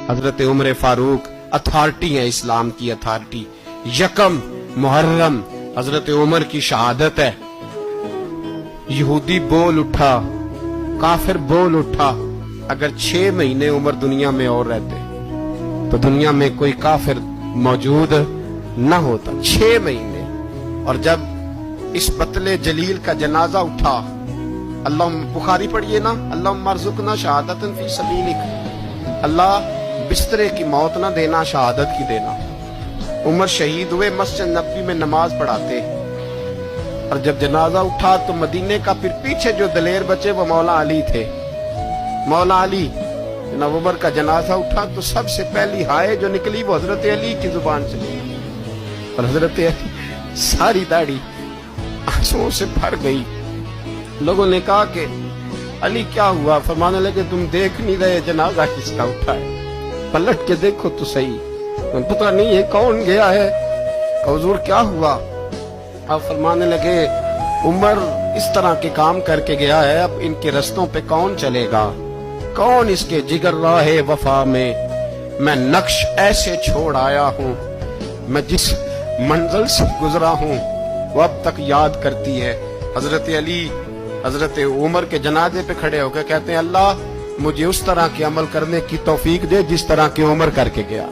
حضرت عمر فاروق اتھارٹی ہے اسلام کی اتھارٹی. یکم محرم حضرت عمر کی شہادت ہے. یہودی بول اٹھا, کافر بول اٹھا, اگر 6 مہینے عمر دنیا میں اور رہتے تو دنیا میں کوئی کافر موجود نہ ہوتا. 6 مہینے. اور جب اس بطل جلیل کا جنازہ اٹھا, اللہ بخاری پڑھیے نا, اللہم ارزقنا شہادۃ فی سبیلک, اللہ بسترے کی موت نہ دینا, شہادت کی دینا. عمر شہید ہوئے, مسجد نبوی میں نماز پڑھاتے, اور جب جنازہ اٹھا تو مدینے کا پھر پیچھے جو دلیر بچے وہ مولا علی تھے. مولا علی, جناب عمر کا جنازہ اٹھا تو سب سے پہلی ہائے جو نکلی وہ حضرت علی کی زبان سے, اور حضرت علی ساری داڑھی آنسوؤں سے بھر گئی. لوگوں نے کہا کہ علی کیا ہوا؟ فرمانے لگے تم دیکھ نہیں رہے جنازہ کس کا اٹھا ہے, پلٹ کے دیکھو تو صحیح, پتہ نہیں یہ کون گیا ہے. حضور کیا ہوا؟ اب فرمانے لگے عمر اس طرح کے کام کر کے گیا ہے, اب ان کے رستوں پہ کون چلے گا؟ کون اس کے جگر راہ وفا میں نقش ایسے چھوڑ آیا ہوں, میں جس منزل سے گزرا ہوں وہ اب تک یاد کرتی ہے. حضرت علی حضرت عمر کے جنازے پہ کھڑے ہو کے کہتے ہیں اللہ مجھے اس طرح کے عمل کرنے کی توفیق دے جس طرح کے عمر کر کے گیا.